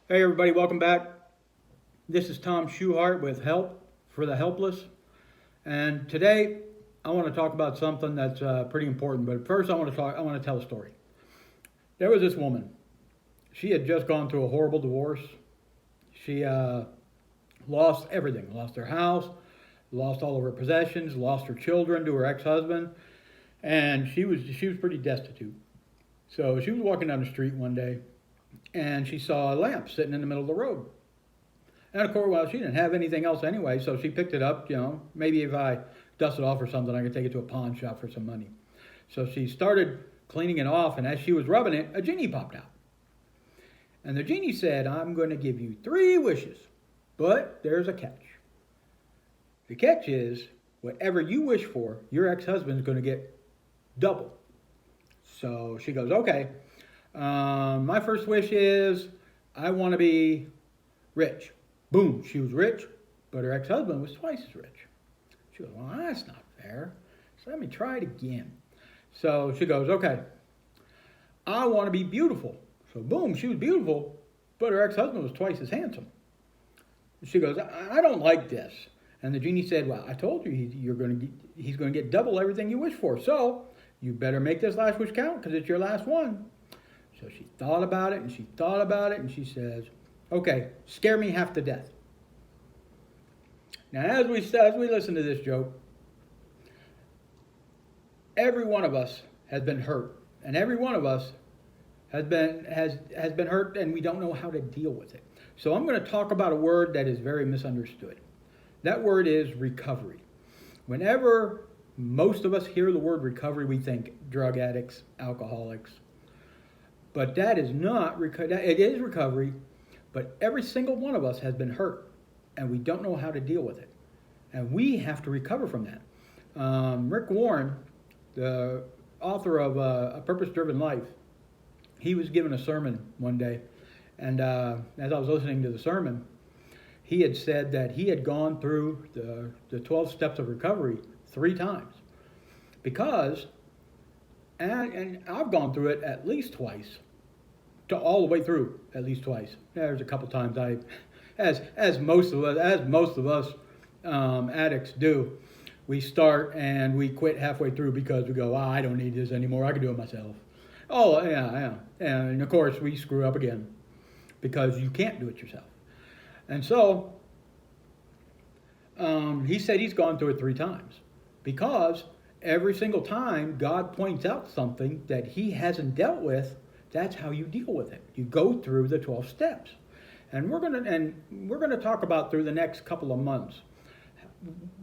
Hey everybody, welcome back. This is Tom Schuhart with Help for the Helpless. And today I want to talk about something that's pretty important. But first I want to tell a story. There was this woman. She had just gone through a horrible divorce. She lost everything. Lost her house, lost all of her possessions, lost her children to her ex-husband, and she was pretty destitute. So she was walking down the street one day and she saw a lamp sitting in the middle of the road. And of course, well, she didn't have anything else anyway, so she picked it up. Maybe if I dust it off or something, I could take it to a pawn shop for some money. So she started cleaning it off, and as she was rubbing it, a genie popped out. And the genie said, "I'm going to give you three wishes, but there's a catch. The catch is whatever you wish for, your ex-husband's going to get double." So she goes, "Okay, my first wish is I want to be rich." Boom, she was rich, but her ex-husband was twice as rich. She goes, "Well, that's not fair. So let me try it again." So she goes, "Okay, I want to be beautiful." So boom, she was beautiful, but her ex-husband was twice as handsome. She goes, "I don't like this." And the genie said, "Well, I told you he's going to get double everything you wish for. So you better make this last wish count because it's your last one." So she thought about it and she thought about it and she says, "Okay, scare me half to death." Now, as we listen to this joke, every one of us has been hurt, and every one of us has been hurt, and we don't know how to deal with it. So I'm going to talk about a word that is very misunderstood. That word is recovery. Whenever most of us hear the word recovery, we think drug addicts, alcoholics, but that is not recovery. It is recovery, but every single one of us has been hurt, and we don't know how to deal with it. And we have to recover from that. Rick Warren, the author of A Purpose Driven Life, he was given a sermon one day. And as I was listening to the sermon, he had said that he had gone through the 12 steps of recovery 3 times. Because, and I've gone through it at least twice, to all the way through at least twice. There's a couple times as most of us addicts do, we start and we quit halfway through because we go, "I don't need this anymore. I can do it myself." Oh yeah, and of course we screw up again because you can't do it yourself. And so he said he's gone through it 3 times because every single time God points out something that he hasn't dealt with. That's how you deal with it. You go through the 12 steps. And we're gonna talk about through the next couple of months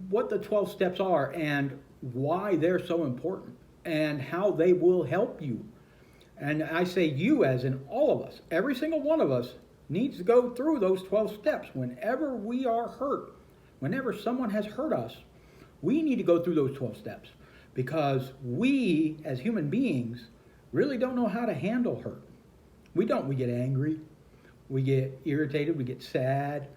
what the 12 steps are and why they're so important and how they will help you. And I say you as in all of us. Every single one of us needs to go through those 12 steps whenever we are hurt. Whenever someone has hurt us, we need to go through those 12 steps because we as human beings really don't know how to handle hurt. We don't. We get angry, we get irritated, we get sad,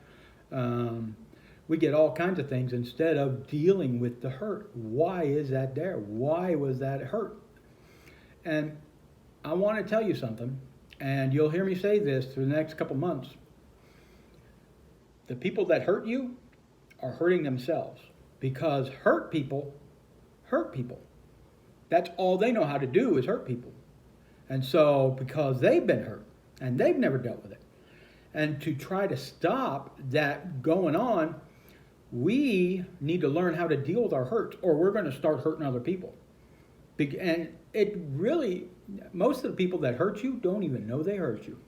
we get all kinds of things instead of dealing with the hurt. Why is that there? Why was that hurt? And I want to tell you something, and you'll hear me say this through the next couple months. The people that hurt you are hurting themselves because hurt people hurt people. That's all they know how to do is hurt people. And so, because they've been hurt and they've never dealt with it, and to try to stop that going on, we need to learn how to deal with our hurts, or we're going to start hurting other people. And it really, most of the people that hurt you don't even know they hurt you.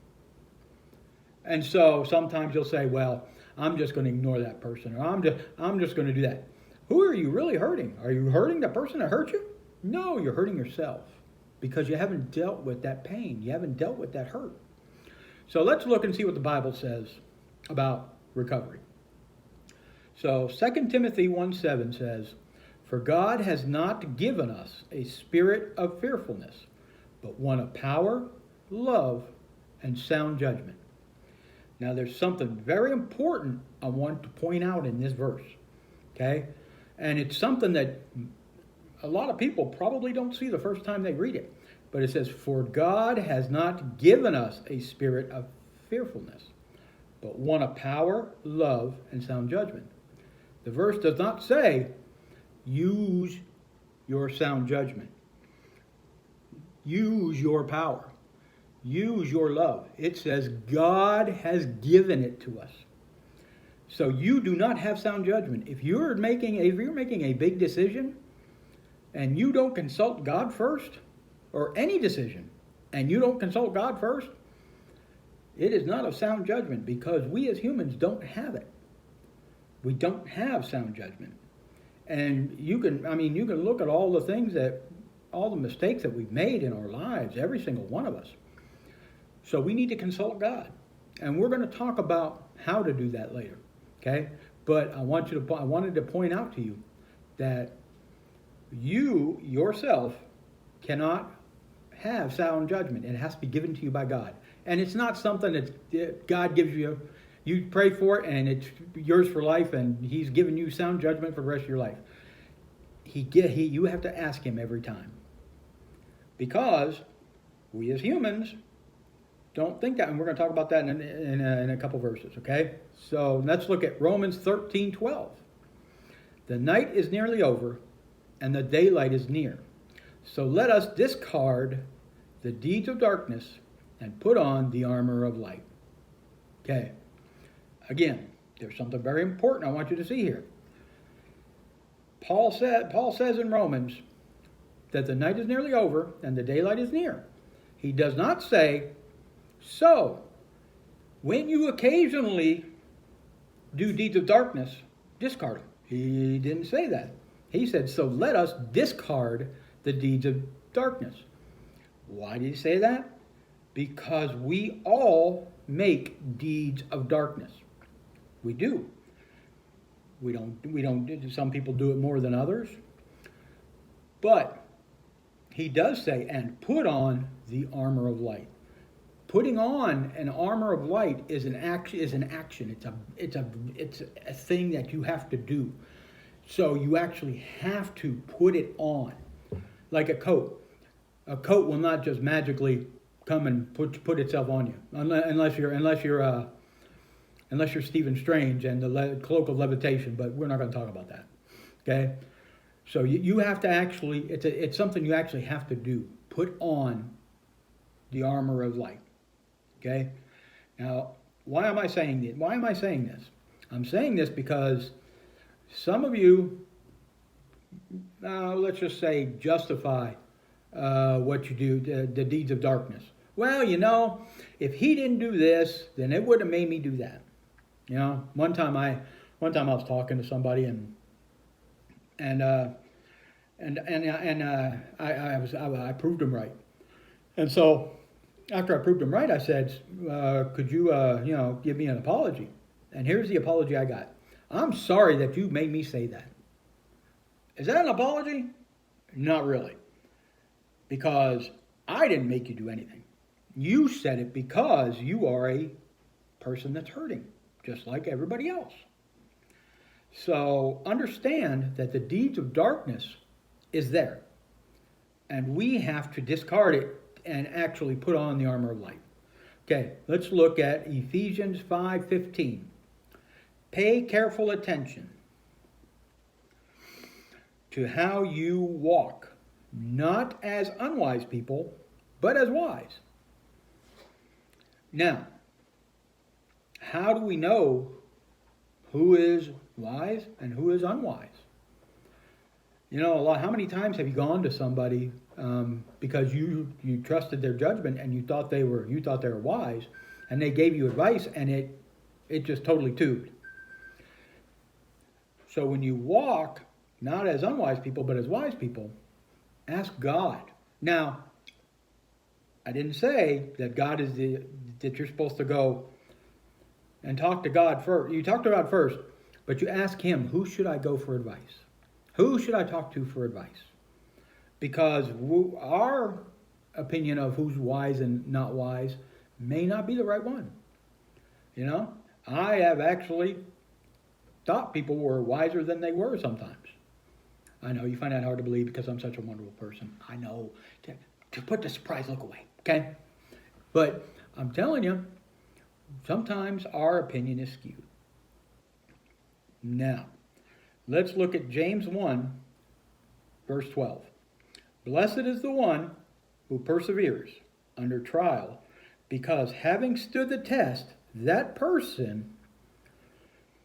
And so sometimes you'll say, "Well, I'm just going to ignore that person," or I'm just going to do that. Who are you really hurting? Are you hurting the person that hurt you? No, you're hurting yourself. Because you haven't dealt with that pain. You haven't dealt with that hurt. So let's look and see what the Bible says about recovery. So 2 Timothy 1:7 says, "For God has not given us a spirit of fearfulness, but one of power, love, and sound judgment." Now there's something very important I want to point out in this verse. Okay? And it's something that a lot of people probably don't see the first time they read it. But it says, "For God has not given us a spirit of fearfulness." but one of power, love, and sound judgment. The verse does not say, use your sound judgment, use your power, use your love. It says God has given it to us. So you do not have sound judgment. If you're making a big decision and you don't consult God first, or any decision, and you don't consult God first, it is not of sound judgment, because we as humans don't have it. We don't have sound judgment. And you can look at all the mistakes that we've made in our lives, every single one of us. So we need to consult God. And we're going to talk about how to do that later. Okay? But I wanted to point out to you that you yourself cannot have sound judgment. It has to be given to you by God. And it's not something that God gives you. You pray for it and it's yours for life, and He's given you sound judgment for the rest of your life. You have to ask Him every time. Because we as humans don't think that, and we're going to talk about that in a couple verses, okay? So let's look at Romans 13:12. The night is nearly over, and the daylight is near. So let us discard the deeds of darkness and put on the armor of light. Okay. Again, there's something very important I want you to see here. Paul says in Romans that the night is nearly over and the daylight is near. He does not say, so, when you occasionally do deeds of darkness, discard them. He didn't say that. He said, so let us discard the deeds of darkness. Why did he say that? Because we all make deeds of darkness. We do. We don't. Some people do it more than others. But he does say, and put on the armor of light. Putting on an armor of light is an action. It's a thing that you have to do. So you actually have to put it on, like a coat. A coat will not just magically come and put itself on you, unless you're Stephen Strange and the cloak of levitation. But we're not going to talk about that. Okay, so you have to actually. It's something you actually have to do. Put on the armor of light. Okay. Now, why am I saying this? I'm saying this because some of you, let's just say, justify what you do, the deeds of darkness. Well, if he didn't do this, then it would have made me do that. One time I was talking to somebody and I proved him right. And so after I proved him right, I said, could you give me an apology? And here's the apology I got. I'm sorry that you made me say that. Is that an apology? Not really. Because I didn't make you do anything. You said it because you are a person that's hurting, just like everybody else. So understand that the deeds of darkness is there. And we have to discard it and actually put on the armor of light. Okay, let's look at Ephesians 5:15. Pay careful attention to how you walk, not as unwise people, but as wise. Now, how do we know who is wise and who is unwise? How many times have you gone to somebody because you trusted their judgment and you thought they were wise, and they gave you advice and it just totally tubed. So when you walk not as unwise people but as wise people, ask God. Now, I didn't say that God is that you're supposed to go and talk to God first. You talk to God first, but you ask Him, who should I go for advice? Who should I talk to for advice? Because our opinion of who's wise and not wise may not be the right one. I have actually thought people were wiser than they were sometimes. I know you find that hard to believe because I'm such a wonderful person. I know. To put the surprise look away, okay? But I'm telling you, sometimes our opinion is skewed. Now, let's look at James 1, verse 12. Blessed is the one who perseveres under trial, because having stood the test, that person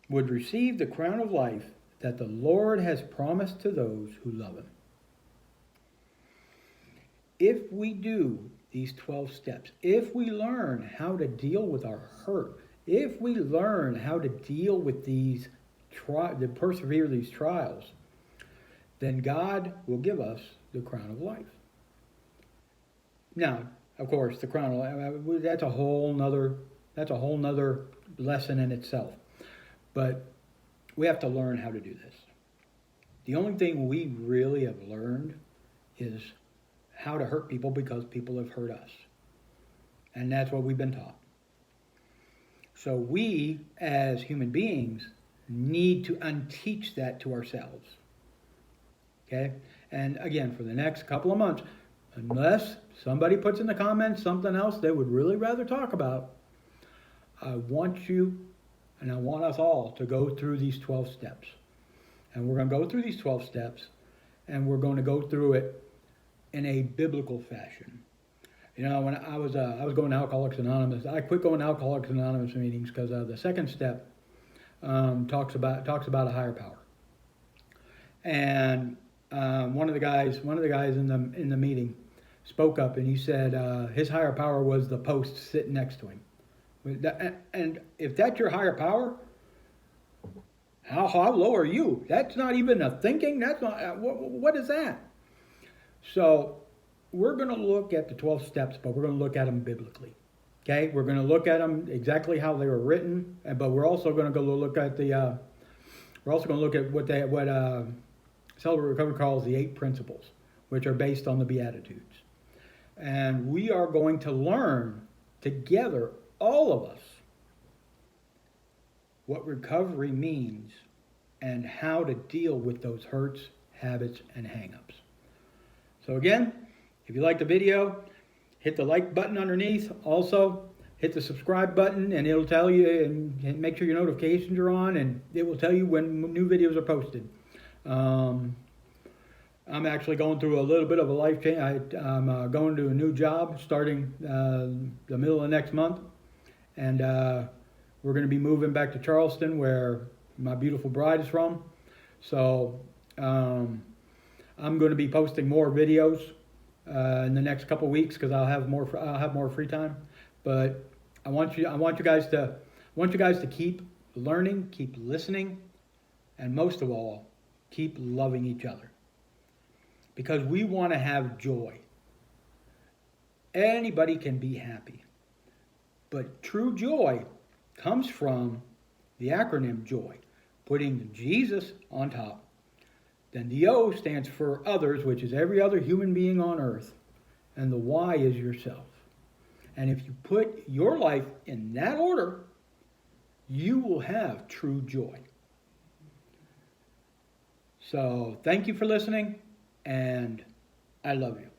would receive the crown of life that the Lord has promised to those who love him. If we do these 12 steps, if we learn how to deal with our hurt, if we learn how to deal with to persevere these trials, then God will give us the crown of life. Now, of course, the crown of life, that's a whole nother lesson in itself. But we have to learn how to do this. The only thing we really have learned is how to hurt people because people have hurt us. And that's what we've been taught. So we, as human beings, need to unteach that to ourselves. Okay? And again, for the next couple of months, unless somebody puts in the comments something else they would really rather talk about, I want you and I want us all to go through these 12 steps. And we're going to go through these 12 steps, and we're going to go through it in a biblical fashion. You know, when I was going to Alcoholics Anonymous, I quit going to Alcoholics Anonymous meetings because the second step talks about a higher power. And one of the guys in the meeting spoke up, and he said his higher power was the post sitting next to him. And if that's your higher power, how low are you? That's not even a thinking. That's not what is that? So we're going to look at the 12 steps, but we're going to look at them biblically. Okay, we're going to look at them exactly how they were written, but we're also going to go look at what Celebrate Recovery calls the 8 principles, which are based on the Beatitudes. And we are going to learn together, all of us, what recovery means and how to deal with those hurts, habits, and hang-ups. So again, if you like the video, hit the like button underneath. Also, hit the subscribe button, and it'll tell you, and make sure your notifications are on, and it will tell you when new videos are posted. I'm actually going through a little bit of a life change. I'm going to a new job starting the middle of next month, and we're going to be moving back to Charleston, where my beautiful bride is from. So I'm going to be posting more videos in the next couple weeks because I'll have more free time. But I want you guys to keep learning, keep listening, and most of all, keep loving each other, because we want to have joy. Anybody can be happy, but true joy comes from the acronym JOY, putting Jesus on top. Then the O stands for others, which is every other human being on earth, and the Y is yourself. And if you put your life in that order, you will have true joy. So thank you for listening, and I love you.